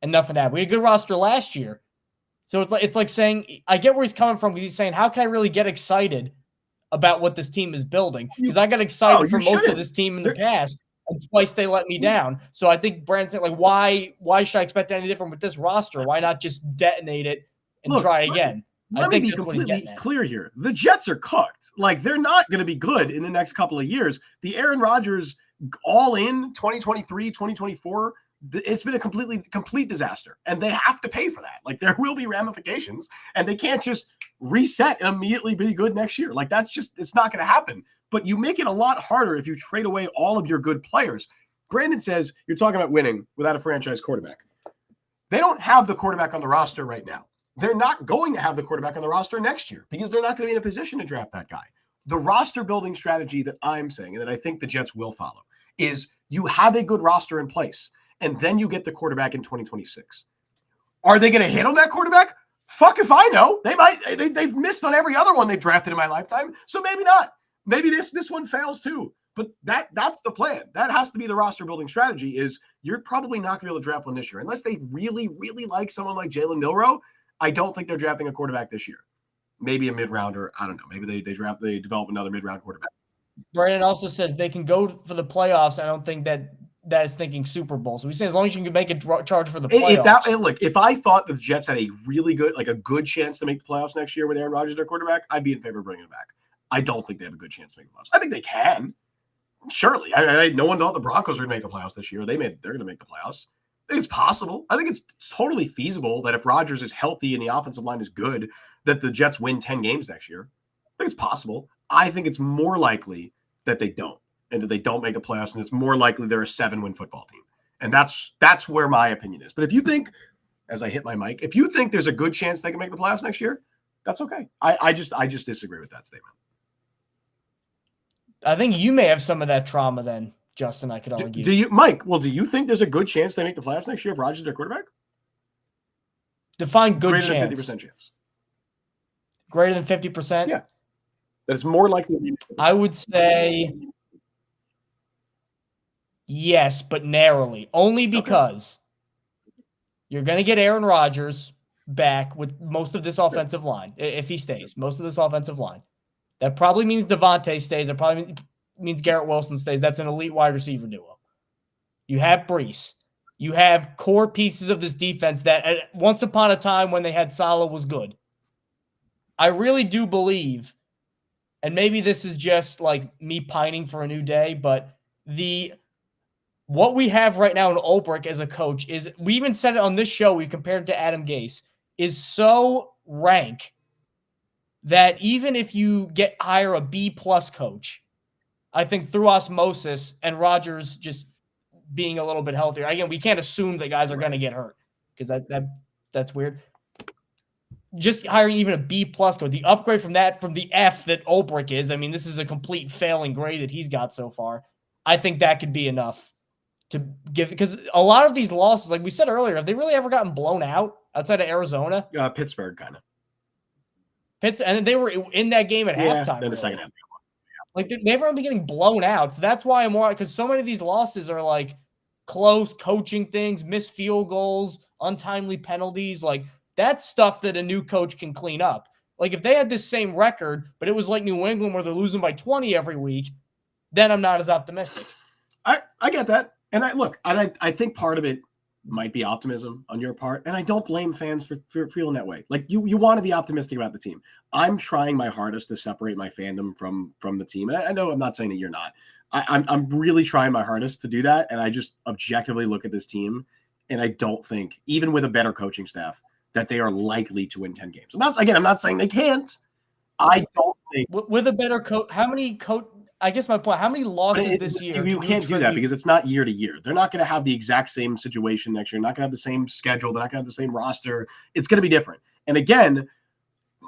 Speaker 1: and nothing happened. We had a good roster last year. So it's like saying, I get where he's coming from because he's saying, how can I really get excited about what this team is building? Because I got excited for most of this team in the past. And twice they let me down. So I think Brand's saying, like, why should I expect anything different with this roster? Why not just detonate it and try again?
Speaker 2: Let me be completely clear here. The Jets are cooked. Like, they're not going to be good in the next couple of years. The Aaron Rodgers all-in 2023, 2024, it's been a complete disaster. And they have to pay for that. Like, there will be ramifications. And they can't just reset and immediately be good next year. Like, it's not going to happen. But you make it a lot harder if you trade away all of your good players. Brandon says you're talking about winning without a franchise quarterback. They don't have the quarterback on the roster right now. They're not going to have the quarterback on the roster next year because they're not going to be in a position to draft that guy. The roster building strategy that I'm saying and that I think the Jets will follow is you have a good roster in place and then you get the quarterback in 2026. Are they going to hit on that quarterback? Fuck if I know. They might. They've missed on every other one they've drafted in my lifetime, so maybe not. Maybe this one fails too, but that's the plan. That has to be the roster building strategy is you're probably not going to be able to draft one this year. Unless they really, really like someone like Jalen Milroe, I don't think they're drafting a quarterback this year. Maybe a mid-rounder. I don't know. Maybe they develop another mid-round quarterback.
Speaker 1: Brandon also says they can go for the playoffs. I don't think that is thinking Super Bowl. So he's saying as long as you can make a charge for the playoffs.
Speaker 2: If I thought the Jets had a really good, like a good chance to make the playoffs next year with Aaron Rodgers their quarterback, I'd be in favor of bringing him back. I don't think they have a good chance to make the playoffs. I think they can. Surely. No one thought the Broncos were going to make the playoffs this year. They're going to make the playoffs. I think it's possible. I think it's totally feasible that if Rodgers is healthy and the offensive line is good, that the Jets win 10 games next year. I think it's possible. I think it's more likely that they don't and that they don't make the playoffs, and it's more likely they're a 7-win football team. And that's where my opinion is. But if you think, as I hit my mic, if you think there's a good chance they can make the playoffs next year, that's okay. I just disagree with that statement.
Speaker 1: I think you may have some of that trauma then, Justin, I could argue.
Speaker 2: Do you think there's a good chance they make the playoffs next year if Rodgers is their quarterback?
Speaker 1: Define good chance.
Speaker 2: Greater than 50% chance.
Speaker 1: Greater than 50%?
Speaker 2: Yeah. That it's more likely.
Speaker 1: I would say yes, but narrowly. Only because you're going to get Aaron Rodgers back with most of this offensive line, if he stays, most of this offensive line. That probably means Devontae stays. That probably means Garrett Wilson stays. That's an elite wide receiver duo. You have Breece. You have core pieces of this defense that once upon a time when they had Salah was good. I really do believe, and maybe this is just like me pining for a new day, but what we have right now in Ulbrich as a coach is, we even said it on this show, we compared it to Adam Gase, is so rank that even if you hire a B+ coach, I think through osmosis and Rodgers just being a little bit healthier. Again, we can't assume that guys are going to get hurt because that's weird. just hiring even a B+ coach, the upgrade from the F that Ulbrich is. I mean, this is a complete failing grade that he's got so far. I think that could be enough to give, because a lot of these losses, like we said earlier, have they really ever gotten blown out outside of Arizona?
Speaker 2: Pittsburgh, kind of.
Speaker 1: And they were in that game at halftime.
Speaker 2: In the second half.
Speaker 1: Like, they've never been getting blown out. So that's why I'm more, because so many of these losses are like close coaching things, missed field goals, untimely penalties. Like, that's stuff that a new coach can clean up. Like, if they had this same record, but it was like New England where they're losing by 20 every week, then I'm not as optimistic.
Speaker 2: I get that. And I think part of it might be optimism on your part. And I don't blame fans for feeling that way. Like, you want to be optimistic about the team. I'm trying my hardest to separate my fandom from the team. And I know I'm not saying that you're not. I'm really trying my hardest to do that. And I just objectively look at this team, and I don't think, even with a better coaching staff, that they are likely to win 10 games. I'm not saying they can't. I don't think
Speaker 1: with a better coach. I guess my point, how many losses this year?
Speaker 2: You can't do that because it's not year to year. They're not going to have the exact same situation next year. They're not going to have the same schedule. They're not going to have the same roster. It's going to be different. And again,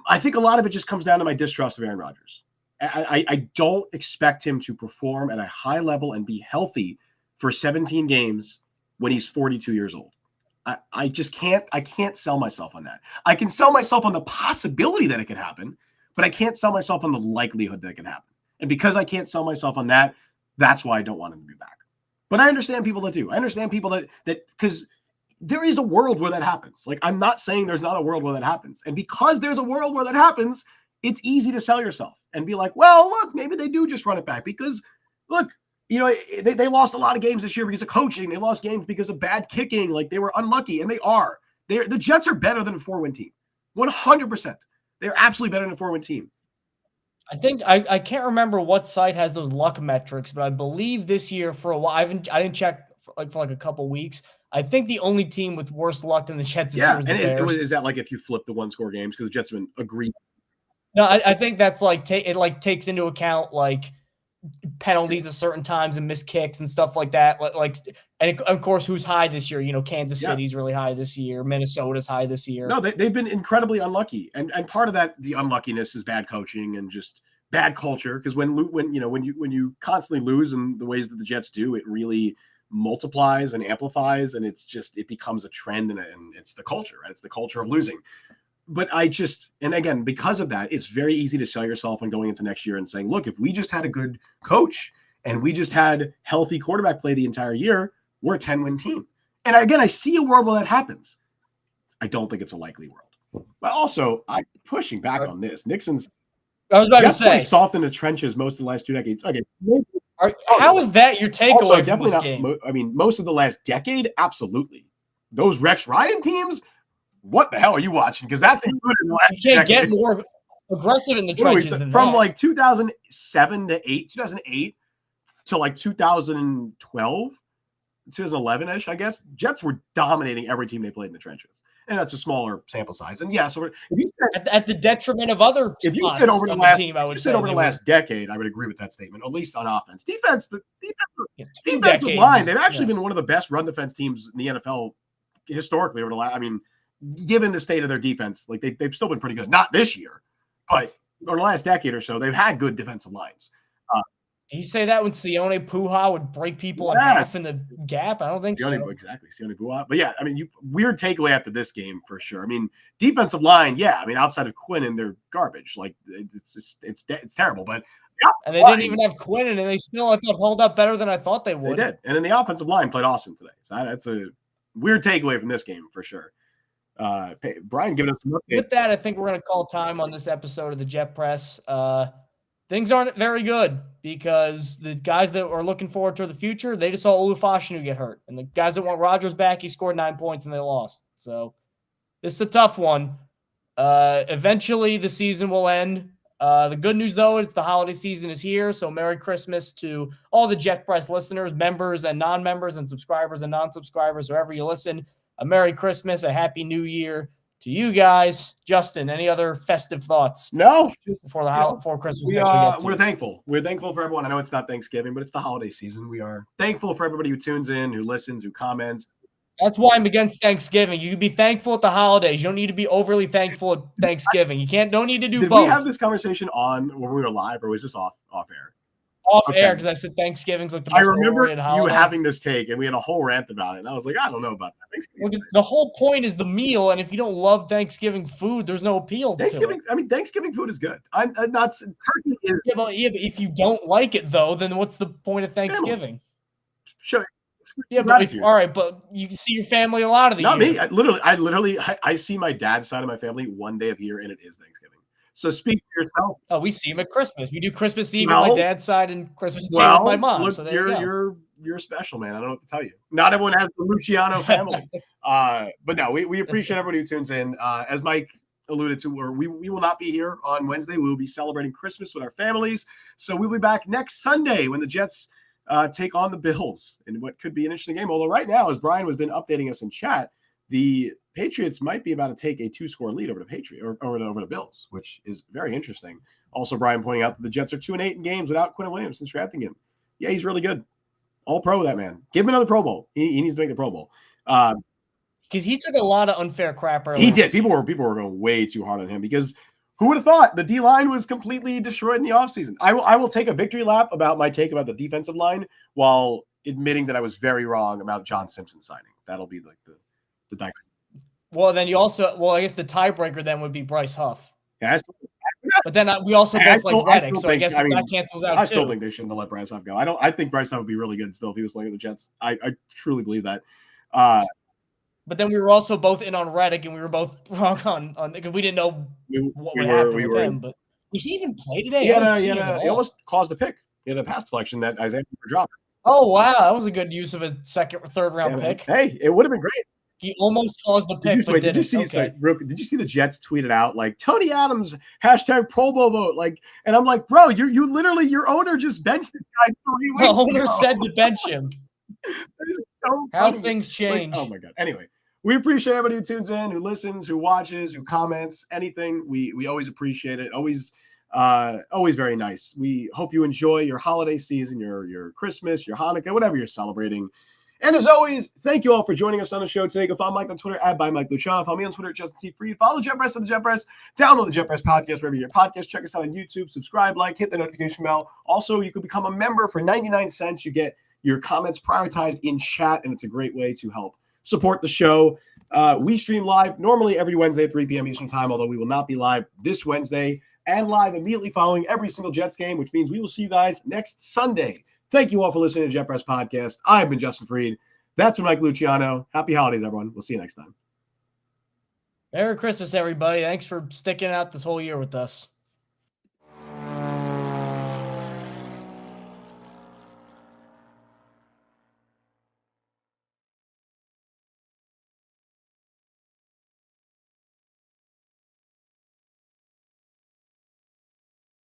Speaker 2: I think a lot of it just comes down to my distrust of Aaron Rodgers. I don't expect him to perform at a high level and be healthy for 17 games when he's 42 years old. I just can't. I can't sell myself on that. I can sell myself on the possibility that it could happen, but I can't sell myself on the likelihood that it can happen. And because I can't sell myself on that, that's why I don't want him to be back. But I understand people that do. I understand people that because there is a world where that happens. Like, I'm not saying there's not a world where that happens. And because there's a world where that happens, it's easy to sell yourself and be like, well, look, maybe they do just run it back because, look, you know, they lost a lot of games this year because of coaching. They lost games because of bad kicking. Like, they were unlucky, and they are. The Jets are better than a 4-win team. 100%. They're absolutely better than a 4-win team.
Speaker 1: I think I can't remember what site has those luck metrics, but I believe this year for a while, I didn't check for like a couple weeks. I think the only team with worse luck than the Jets this year is the Bears.
Speaker 2: Is that like if you flip the one-score games because the Jets have been agreed?
Speaker 1: No, I think that's like it takes into account like penalties at certain times and missed kicks and stuff like that. And of course, who's high this year? You know, Kansas City's really high this year. Minnesota's high this year.
Speaker 2: No, they've been incredibly unlucky, and part of that, the unluckiness, is bad coaching and just bad culture. Because when you constantly lose in the ways that the Jets do, it really multiplies and amplifies, and it becomes a trend, and it's the culture, right? It's the culture of losing. But and again, because of that, it's very easy to sell yourself on going into next year and saying, look, if we just had a good coach and we just had healthy quarterback play the entire year, we're a 10-win team. And again, I see a world where that happens. I don't think it's a likely world. But also, I'm pushing back on this. Nixon's Jets play soft in the trenches most of the last 2 decades. Okay.
Speaker 1: How is that your takeaway from this game?
Speaker 2: I mean, most of the last decade, absolutely. Those Rex Ryan teams, what the hell are you watching? Because that's included in the last
Speaker 1: You can't get more aggressive in the trenches than
Speaker 2: from that. Like 2008 to like 2012, 2011-ish, I guess. Jets were dominating every team they played in the trenches. And that's a smaller sample size. And yeah, so if you said,
Speaker 1: at the detriment of other
Speaker 2: if you said over the last decade, I would agree with that statement, at least on offense. Defensive line, they've actually been one of the best run defense teams in the NFL historically over the last, I mean, given the state of their defense, like they've still been pretty good. Not this year, but over the last decade or so, they've had good defensive lines.
Speaker 1: Did you say that when Sione Puha would break people in half in the gap? I don't think so.
Speaker 2: Exactly, Sione Puha. But yeah, I mean, weird takeaway after this game for sure. I mean, defensive line, yeah. I mean, outside of Quinnen, they're garbage. Like it's terrible. But
Speaker 1: and they didn't even have Quinnen, and they still, I thought, hold up better than I thought they would.
Speaker 2: They did. And then the offensive line played awesome today. So that's a weird takeaway from this game for sure. Brian giving us some updates.
Speaker 1: With that, I think we're going to call time on this episode of the Jet Press. Things aren't very good because the guys that are looking forward to the future, they just saw Olu Fashanu get hurt. And the guys that want Rodgers back, he scored 9 points and they lost. So this is a tough one. Eventually the season will end. The good news, though, is the holiday season is here. So Merry Christmas to all the Jet Press listeners, members and non-members, and subscribers and non-subscribers, wherever you listen. A Merry Christmas, a Happy New Year to you guys. Justin, any other festive thoughts?
Speaker 2: No.
Speaker 1: Before Christmas.
Speaker 2: We're thankful. We're thankful for everyone. I know it's not Thanksgiving, but it's the holiday season. We are thankful for everybody who tunes in, who listens, who comments.
Speaker 1: That's why I'm against Thanksgiving. You can be thankful at the holidays. You don't need to be overly thankful at Thanksgiving. Don't need to do
Speaker 2: Did
Speaker 1: both.
Speaker 2: we have this conversation on when we were live, or was this off air?
Speaker 1: Off air, because I said Thanksgiving's like the most
Speaker 2: I remember
Speaker 1: overrated holiday.
Speaker 2: you having this take, and we had a whole rant about it. And I was like, I don't know about that.
Speaker 1: Well, the whole point is the meal, and if you don't love Thanksgiving food, there's no appeal to it.
Speaker 2: I mean, Thanksgiving food is good. I'm not turkey is.
Speaker 1: Yeah, but if you don't like it though, then what's the point of Thanksgiving?
Speaker 2: Sure.
Speaker 1: Yeah, but all right, but you can see your family a lot of the
Speaker 2: year. Not me. I see my dad's side of my family one day of year, and it is Thanksgiving. So speak for yourself.
Speaker 1: Oh, we see him at Christmas. We do Christmas Eve with my dad's side and Christmas Day with my mom.
Speaker 2: Look,
Speaker 1: so there you
Speaker 2: go. You're special, man. I don't know what to tell you. Not everyone has the Luciano family. But no, we appreciate everybody who tunes in. As Mike alluded to, we will not be here on Wednesday. We will be celebrating Christmas with our families. So we'll be back next Sunday when the Jets take on the Bills in what could be an interesting game. Although right now, as Brian has been updating us in chat, the Patriots might be about to take a 2-score lead over the Bills, which is very interesting. Also, Brian pointing out that the Jets are 2-8 in games without Quinn Williams since drafting him. Yeah, he's really good. All pro, that man. Give him another Pro Bowl. He needs to make the Pro Bowl.
Speaker 1: Because he took a lot of unfair crap earlier.
Speaker 2: He did. People were going way too hard on him because who would have thought the D-line was completely destroyed in the offseason? I will take a victory lap about my take about the defensive line while admitting that I was very wrong about John Simpson signing. That'll be like the dichotomy.
Speaker 1: Well, then you also, I guess the tiebreaker then would be Bryce Huff.
Speaker 2: Yeah,
Speaker 1: but then we also both like Reddick, so I guess that cancels out.
Speaker 2: I still think they shouldn't have let Bryce Huff go. I think Bryce Huff would be really good still if he was playing with the Jets. I truly believe that.
Speaker 1: But then we were also both in on Reddick, and we were both wrong on because we didn't know what would happen with him. But did he even play today?
Speaker 2: He almost caused a pick. He had a pass deflection that Isaiah dropped.
Speaker 1: Oh wow, that was a good use of a second or third round pick.
Speaker 2: Hey, it would have been great.
Speaker 1: He almost caused the pick.
Speaker 2: Did you see the Jets tweeted out like Tony Adams # Pro Bowl vote? Like, and I'm like, bro, you literally your owner just benched this guy 3 weeks.
Speaker 1: The owner said to bench him.
Speaker 2: That is so
Speaker 1: how things change.
Speaker 2: Like, oh my god. Anyway, we appreciate everybody who tunes in, who listens, who watches, who comments, anything. We always appreciate it. Always very nice. We hope you enjoy your holiday season, your Christmas, your Hanukkah, whatever you're celebrating. And as always, thank you all for joining us on the show today. Go follow Mike on Twitter @ByMikeLuciano. Follow me on Twitter @Justin T. Fried. Follow Jet Press at the Jet Press. Download the Jet Press podcast wherever you get podcasts. Check us out on YouTube. Subscribe, hit the notification bell. Also, you can become a member for 99 cents. You get your comments prioritized in chat, and it's a great way to help support the show. We stream live normally every Wednesday at 3 p.m. Eastern Time, although we will not be live this Wednesday and live immediately following every single Jets game, which means we will see you guys next Sunday. Thank you all for listening to Jet Press Podcast. I've been Justin Fried. That's been Mike Luciano. Happy holidays, everyone. We'll see you next time.
Speaker 1: Merry Christmas, everybody. Thanks for sticking out this whole year with us.